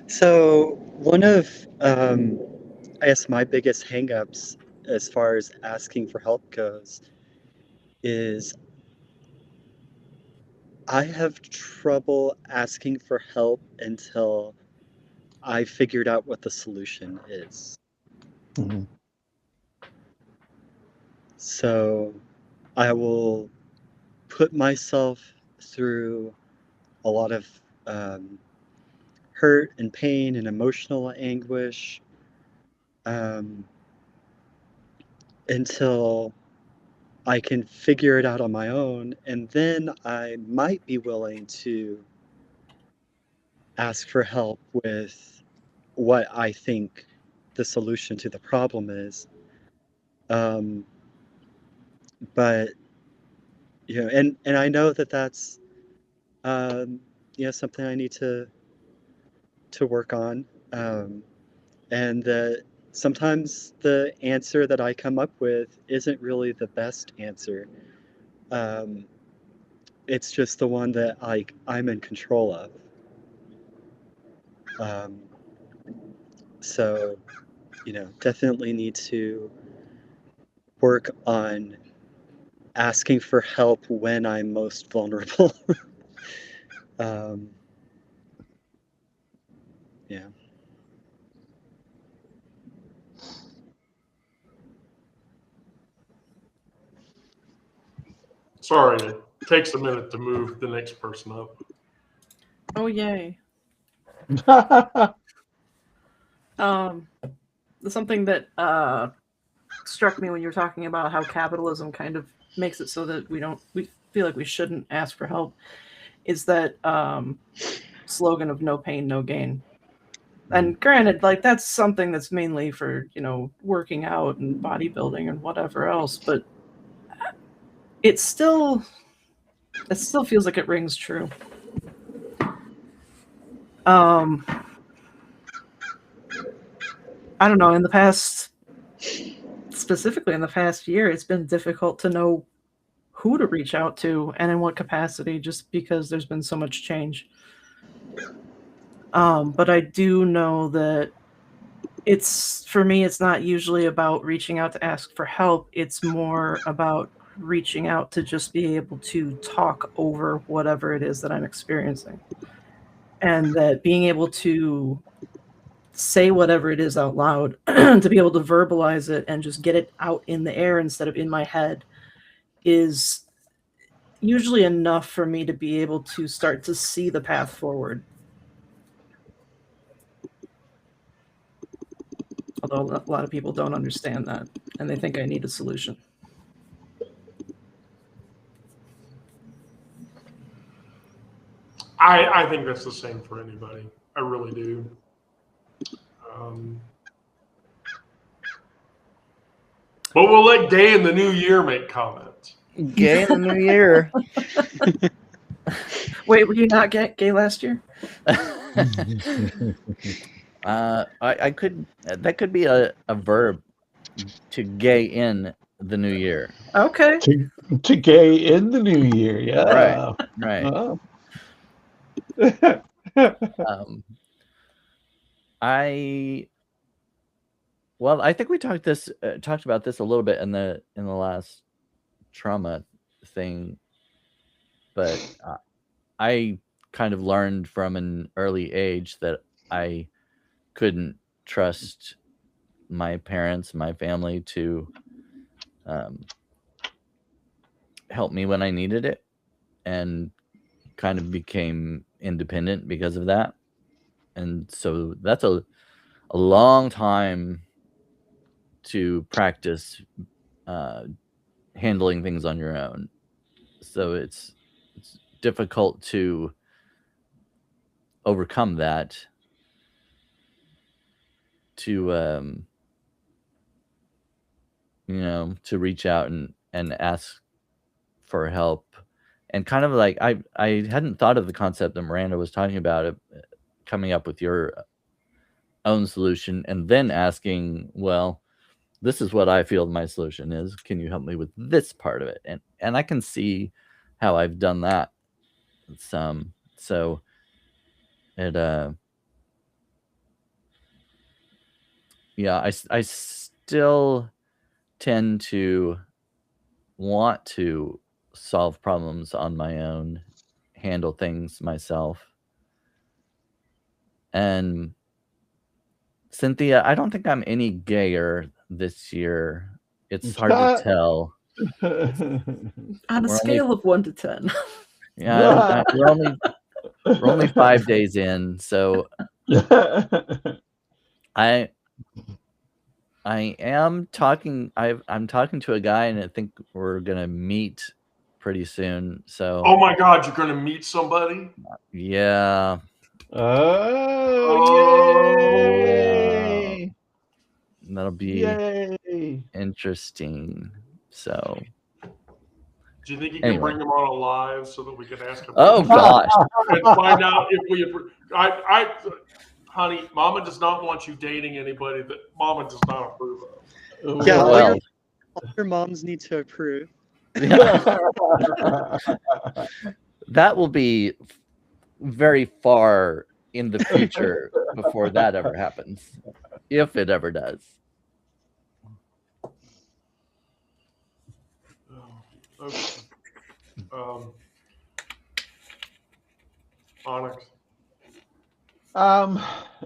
So one of, I guess, my biggest hangups as far as asking for help goes is I have trouble asking for help until I figured out what the solution is.
Mm-hmm.
So I will put myself through a lot of hurt and pain and emotional anguish until I can figure it out on my own, and then I might be willing to ask for help with what I think the solution to the problem is. But and I know that that's something I need to work on, and that sometimes the answer that I come up with isn't really the best answer. It's just the one that I'm in control of. So, definitely need to work on asking for help when I'm most vulnerable. Yeah.
Sorry, it takes a minute to move the next person up.
Oh, yay. Something that struck me when you were talking about how capitalism kind of makes it so that we feel like we shouldn't ask for help is that slogan of no pain, no gain. And granted, like that's something that's mainly for, working out and bodybuilding and whatever else, but it still feels like it rings true. I don't know, specifically in the past year, it's been difficult to know who to reach out to and in what capacity, just because there's been so much change. But I do know that for me, it's not usually about reaching out to ask for help. It's more about reaching out to just be able to talk over whatever it is that I'm experiencing. And that being able to say whatever it is out loud, to be able to verbalize it and just get it out in the air instead of in my head is usually enough for me to be able to start to see the path forward. Although a lot of people don't understand that and they think I need a solution.
I think that's the same for anybody. I really do. But we'll let Gay in the New Year make comments.
Gay in the New Year.
Wait, were you not gay last year?
I could. That could be a verb, to gay in the new year.
Okay.
To gay in the new year, yeah.
Right.
Oh.
I think we talked about this a little bit in the last trauma thing, but I kind of learned from an early age that I couldn't trust my parents, my family to help me when I needed it, and kind of became independent because of that. And so that's a long time to practice handling things on your own. So it's difficult to overcome that, to to reach out and ask for help. And kind of like I hadn't thought of the concept that Miranda was talking about, of coming up with your own solution and then asking, well, this is what I feel my solution is. Can you help me with this part of it? And I can see how I've done that some. So it I still tend to want to solve problems on my own, handle things myself. And Cynthia, I don't think I'm any gayer this year. It's hard to tell.
On a scale of 1 to 10.
Yeah, we're only 5 days in, so I am talking. I'm talking to a guy, and I think we're gonna meet pretty soon. So.
Oh my God, you're gonna meet somebody?
Yeah.
Yay!
That'll be interesting. So.
Do you think you can bring them on alive so that we can ask them?
Oh gosh!
And find out if we. Honey, Mama does not want you dating anybody that Mama does not approve of.
Yeah,
well,
all your moms need to approve.
That will be very far in the future before that ever happens, if it ever does.
Okay. Onyx.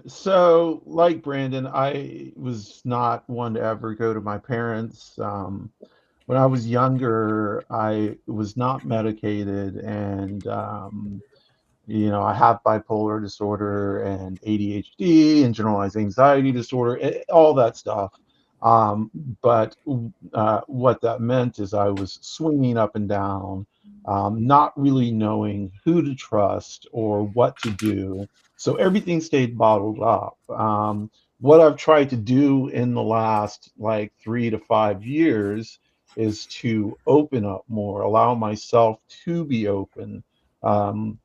So like Brandon, I was not one to ever go to my parents. When I was younger, I was not medicated, and I have bipolar disorder and ADHD and generalized anxiety disorder, all that stuff. But what that meant is I was swinging up and down, not really knowing who to trust or what to do. So everything stayed bottled up. What I've tried to do in the last like 3 to 5 years is to open up more, allow myself to be open. Um,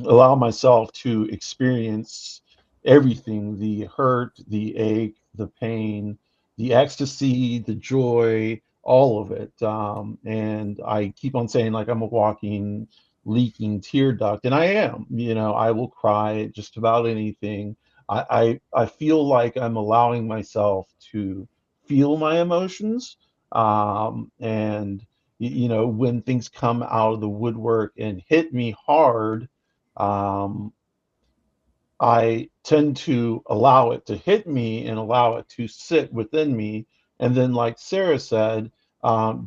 Allow myself to experience everything, the hurt, the ache, the pain, the ecstasy, the joy, all of it. And I keep on saying, like, I'm a walking, leaking tear duct, and I am. I will cry at just about anything. I feel like I'm allowing myself to feel my emotions. And, when things come out of the woodwork and hit me hard, um, I tend to allow it to hit me and allow it to sit within me. And then, like Sarah said,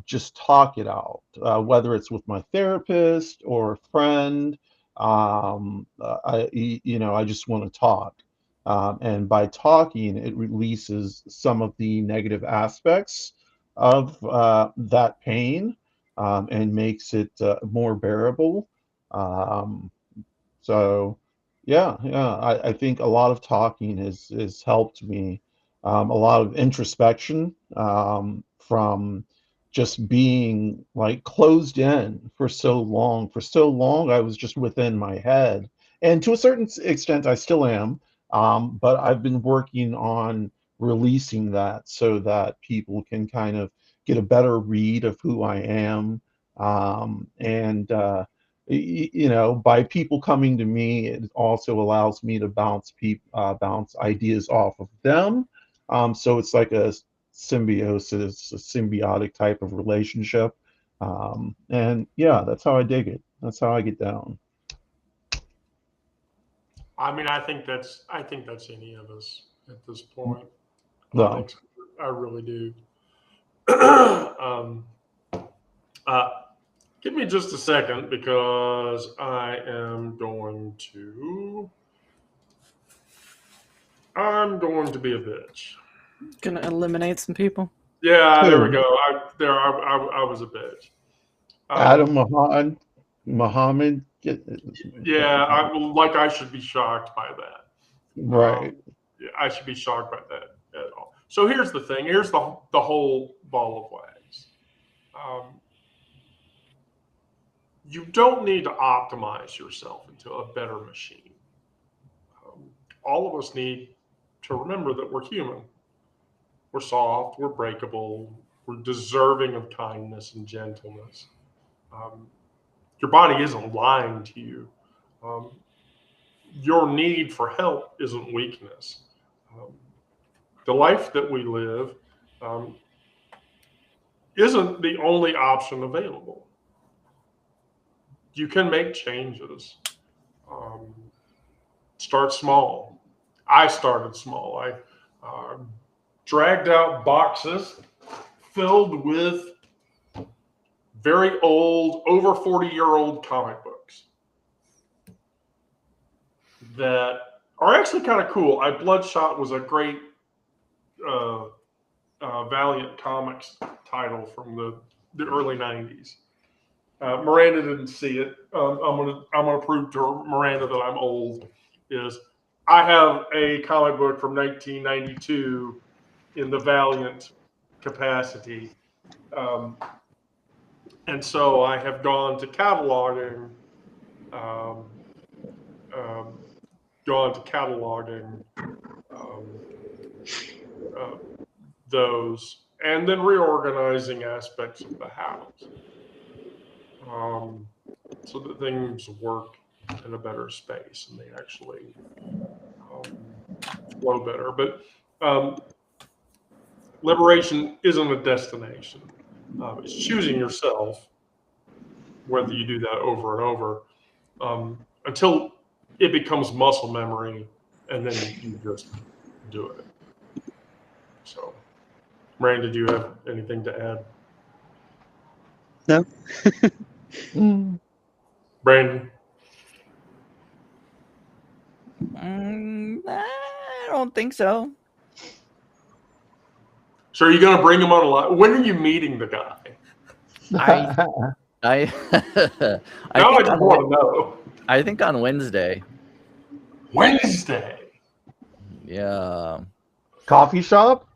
just talk it out, whether it's with my therapist or a friend. I just want to talk. And by talking, it releases some of the negative aspects of that pain, and makes it more bearable. Um, so, yeah, I think a lot of talking has helped me. A lot of introspection, from just being like closed in for so long. For so long, I was just within my head, and to a certain extent, I still am. But I've been working on releasing that so that people can kind of get a better read of who I am. And by people coming to me, it also allows me to bounce ideas off of them. So it's like a symbiosis, a symbiotic type of relationship. And yeah, that's how I dig it. That's how I get down.
I mean, I think that's any of us at this point. I
Well,
think I really do. um, uh, Give me just a second because I'm going to be a bitch.
Gonna eliminate some people.
Yeah, there we
who?
go. I was a bitch.
Adam
Um,
Muhammad?
yeah, like I should be shocked by that.
Right.
Yeah, I should be shocked by that at all. So here's the thing. Here's the whole ball of wax. Um, you don't need to optimize yourself into a better machine. All of us need to remember that we're human. We're soft, we're breakable, we're deserving of kindness and gentleness. Um, your body isn't lying to you. Um, your need for help isn't weakness. Um, the life that we live um, isn't the only option available. You can make changes. Um, Start small. I started small. I dragged out boxes filled with very old, over 40-year-old comic books that are actually kind of cool. Bloodshot was a great uh, Valiant Comics title from the early '90s. Miranda didn't see it. I'm gonna prove to Miranda that I'm old. Is I have a comic book from 1992 in the Valiant capacity. Um, and so I have gone to cataloging, um, um, um, uh, those, and then reorganizing aspects of the house, so that things work in a better space and they actually flow better. But liberation isn't a destination. It's choosing yourself, whether you do that over and over, until it becomes muscle memory, and then you just do it. So, Miranda, do you have anything to add?
No.
Mm.
Brandon?
I don't think so.
So are you going to bring him on a live? When are you meeting the guy?
I I
Now I
think
just want to know.
I think on Wednesday.
Wednesday.
Yeah.
Coffee shop.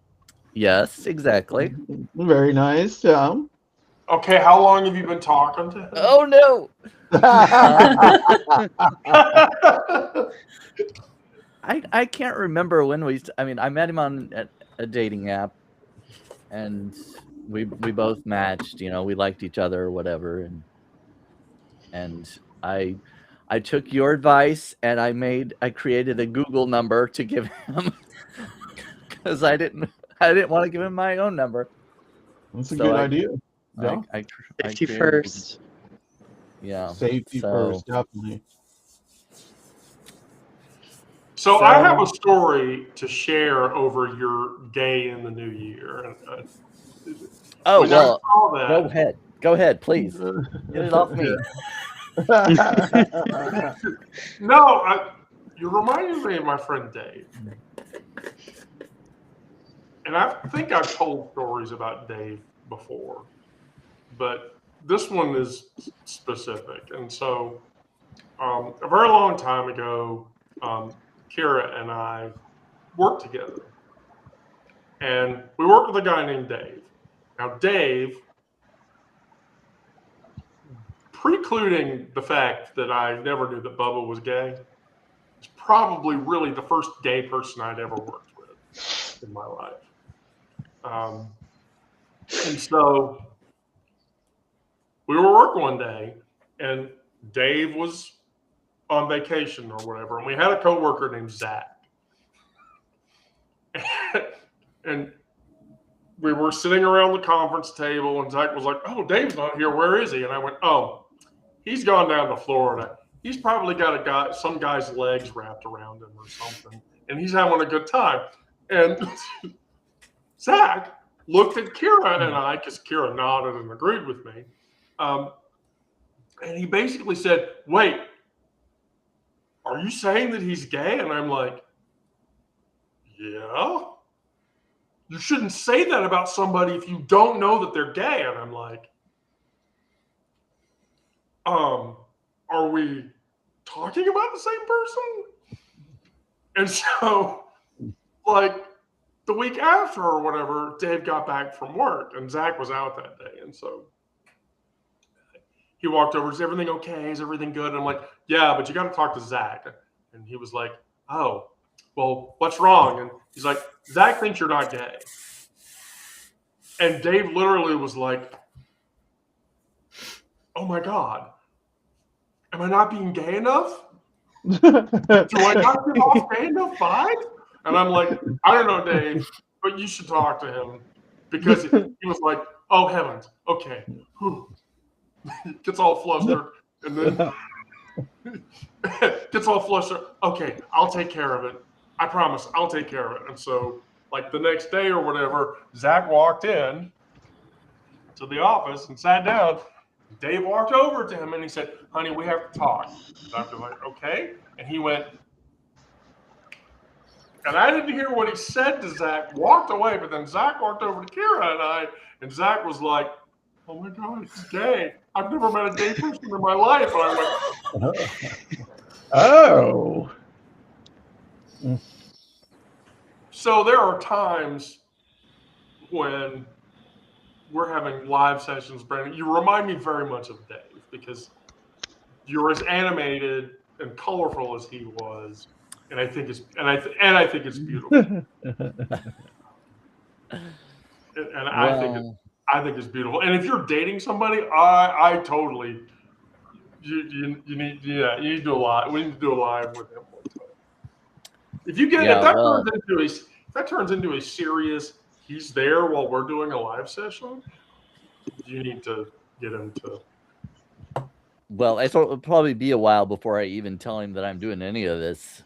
Yes, exactly.
Very nice. Yeah.
Okay, how long have you been talking to him?
Oh no. I can't remember when I mean, I met him on a dating app, and we both matched. You know, we liked each other or whatever, and I took your advice and I created a Google number to give him because I didn't want to give him my own number.
That's a
So
good
I-
idea. Yeah.
I
Safety
created-
first.
Yeah.
Safety
so-
first, definitely.
So I have a story to share over your gay in the new year.
Oh
When I
well,
saw that,
go ahead, please. Get it off me.
No, you reminded me of my friend Dave. And I think I've told stories about Dave before, but this one is specific. And so, a very long time ago, Kira and I worked together. And we worked with a guy named Dave. Now, Dave, precluding the fact that I never knew that Bubba was gay, is probably really the first gay person I'd ever worked with in my life. And so we were working one day, and Dave was on vacation or whatever, and we had a coworker named Zach. And we were sitting around the conference table, and Zach was like, "Oh, Dave's not here. Where is he?" And I went, "Oh, he's gone down to Florida. He's probably got some guy's legs wrapped around him or something, and he's having a good time." And Zach looked at Kira and I, because Kira nodded and agreed with me. And he basically said, "Wait, are you saying that he's gay?" And I'm like, "Yeah. You shouldn't say that about somebody if you don't know that they're gay." And I'm like, are we talking about the same person? And so, like, the week after or whatever, Dave got back from work and Zach was out that day. And so he walked over, "Is everything okay? Is everything good?" And I'm like, "Yeah, but you got to talk to Zach." And he was like, "Oh, well, what's wrong?" And he's like, "Zach thinks you're not gay." And Dave literally was like, "Oh my God, am I not being gay enough? Do I not get off gay enough vibes?" And I'm like, "I don't know, Dave, but you should talk to him." Because he was like, "Oh heavens, okay." Whew. Gets all flustered and then gets all flustered. "Okay, I'll take care of it. I promise, I'll take care of it." And so, like, the next day or whatever, Zach walked in to the office and sat down. Dave walked over to him and he said, "Honey, we have to talk." Zach was like, "Okay." And he went, and I didn't hear what he said to Zach, walked away, but then Zach walked over to Kira and I, and Zach was like, "Oh my God, he's gay. I've never met a gay person in my life." And I went,
Oh.
so there are times when we're having live sessions, Brandon. You remind me very much of Dave because you're as animated and colorful as he was, and I think it's beautiful. I think it's beautiful. And if you're dating somebody, I totally you need you need to do a live. We need to do a live with him one time. If you get if that turns into a serious, he's there while we're doing a live session, you need to get him to.
Well, it'll probably be a while before I even tell him that I'm doing any of this.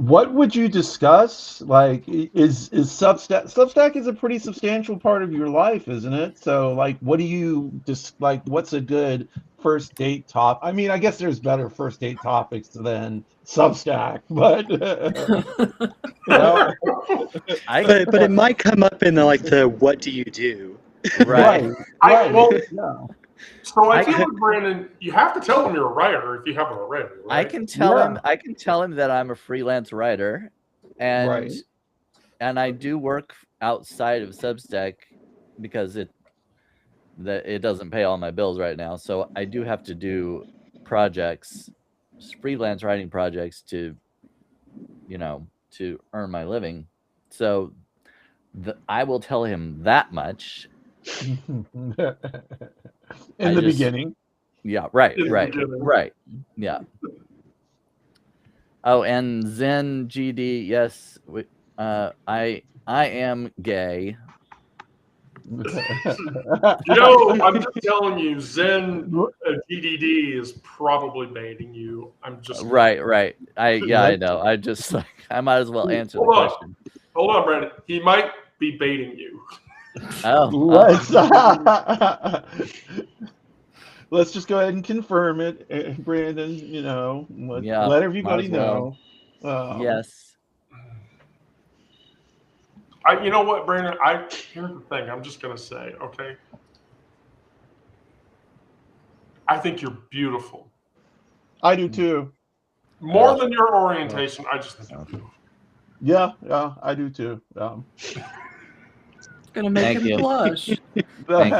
What would you discuss? Like, is Substack? Substack is a pretty substantial part of your life, isn't it? So, like, what do you just like? What's a good first date top? I mean, I guess there's better first date topics than Substack, but you know,
But it might come up in the what do you do?
Right.
Well,
yeah.
so I
I
feel
can-
like, Brandon, you have to tell him you're a writer if you haven't already,
I
right?
can tell
Yeah.
him. I can tell him that I'm a freelance writer, and
Right.
I do work outside of Substack because it doesn't pay all my bills right now. So I do have to do projects, freelance writing projects to earn my living. So I will tell him that much.
In
I
the
just-
beginning.
Yeah, right,
In the
right,
beginning.
right. Yeah. Oh, and Zen GD, yes, I am gay.
I'm just telling you, Zen DDD is probably baiting you. I'm just
Right. I
What?
know. I just I might as well answer the
Hold on.
question.
Hold on, Brandon. He might be baiting you.
Oh,
Let's let's just go ahead and confirm it, Brandon. You know,
Yeah,
let everybody
might as well.
know.
Yes.
You know what, Brandon? Here's the thing. I'm just gonna say, okay. I think you're beautiful.
I do too.
More than your orientation, I just think you're beautiful.
Yeah, I do too.
Gonna make
Thank
him
you.
blush.
Thank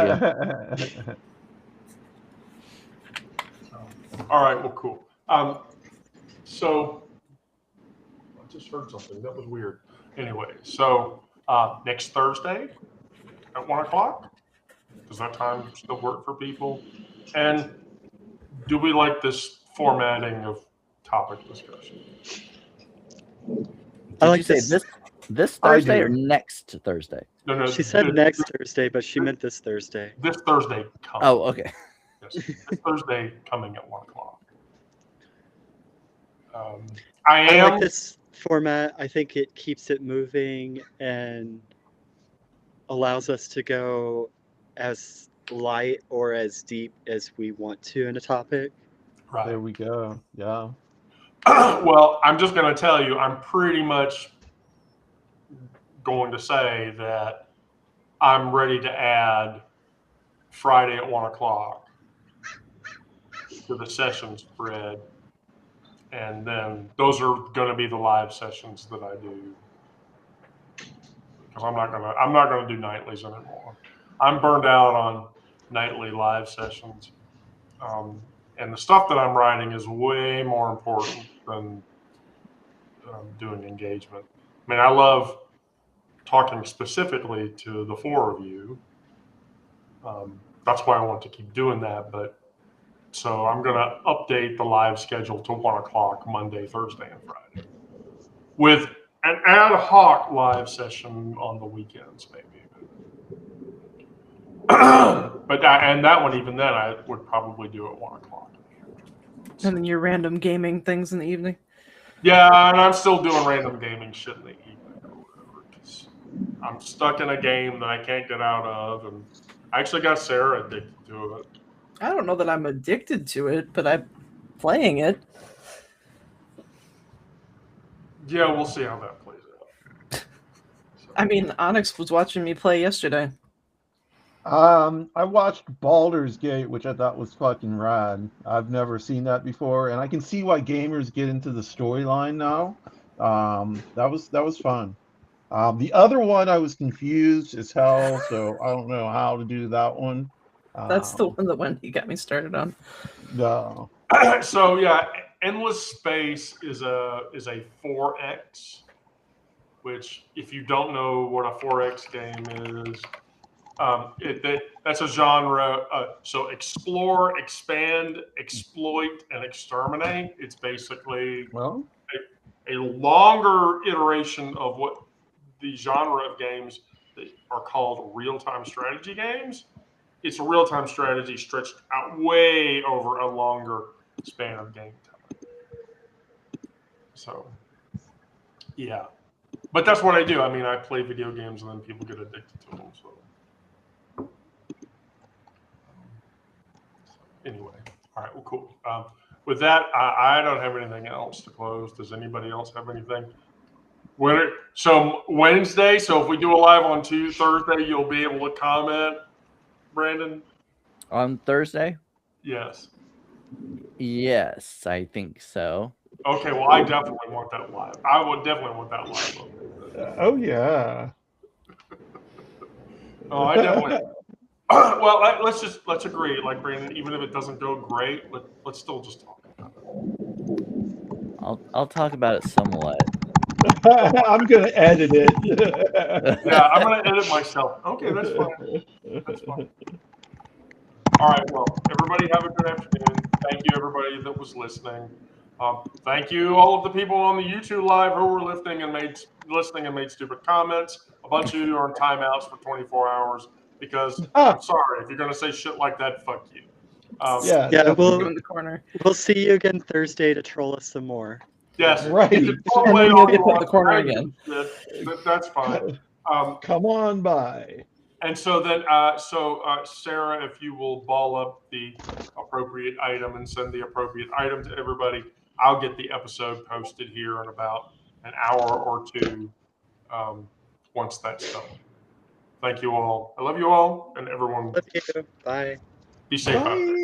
All right. Well, cool. So I just heard something that was weird. Anyway, so next Thursday at 1:00. Does that time still work for people? And do we like this formatting of topic discussion?
I
Did
like
you say
this.
this
I
Thursday or
do.
next Thursday?
No.
She said next Thursday, but she meant this Thursday.
This Thursday coming.
Oh, okay.
Yes, this Thursday coming at 1:00. I
I
am.
like this format. I think it keeps it moving and allows us to go as light or as deep as we want to in a topic.
Right.
There we go. Yeah.
Well, I'm just going to tell you, I'm pretty much going to say that I'm ready to add Friday at 1:00 to the session spread. And then those are going to be the live sessions that I do. Because I'm not going to do nightlies anymore. I'm burned out on nightly live sessions. And the stuff that I'm writing is way more important than doing engagement. I mean, I love talking specifically to the four of you. That's why I want to keep doing that. But so I'm going to update the live schedule to 1:00 Monday, Thursday, and Friday, with an ad hoc live session on the weekends, maybe. But that one, even then, I would probably do at 1:00.
And then your random gaming things in the evening.
Yeah, and I'm still doing random gaming shit in the evening or whatever. 'Cause I'm stuck in a game that I can't get out of, and I actually got Sarah addicted to it.
I don't know that I'm addicted to it, but I'm playing it.
Yeah, we'll see how that plays out. So,
I mean, Onyx was watching me play yesterday.
I watched Baldur's Gate, which I thought was fucking rad. I've never seen that before, and I can see why gamers get into the storyline now. That was fun. The other one I was confused as hell, so I don't know how to do that one.
That's the one that Wendy got me started on.
No.
so yeah, Endless Space is a 4X, which if you don't know what a 4X game is, that's a genre. So explore, expand, exploit, and exterminate. It's basically
Well,
a longer iteration of what the genre of games that are called real-time strategy games. It's a real-time strategy stretched out way over a longer span of game time. So Yeah, but that's what I do. I mean, I play video games and then people get addicted to them. So anyway, all right, well, cool. With that, I don't have anything else to close. Does anybody else have anything? So Wednesday. So if we do a live on Thursday, you'll be able to comment, Brandon.
On Thursday?
Yes.
Yes, I think so.
Okay. Well, I definitely want that live. I would definitely want that live.
Oh yeah.
Oh, I definitely. Well, let's agree. Like Brandon, even if it doesn't go great, let's still just talk about it.
I'll talk about it somewhat.
I'm gonna edit it.
Yeah, I'm gonna edit myself. Okay, that's fine. That's fine. All right. Well, everybody have a good afternoon. Thank you, everybody that was listening. Thank you, all of the people on the YouTube live who were listening and made stupid comments. A bunch of you are on timeouts for 24 hours because I'm sorry if you're gonna say shit like that. Fuck you.
Yeah.
Yeah,
Go in the corner.
we'll see you again Thursday to troll us some more.
Yes.
Right.
You can pull
And
away
then
all
you'll get
you
put in the
want.
corner
I
again.
give a shit. That's fine.
Come on by.
And so then, Sarah, if you will ball up the appropriate item and send the appropriate item to everybody, I'll get the episode posted here in about an hour or two once that's done. Thank you all. I love you all, and everyone
Love you. Bye.
be safe out there.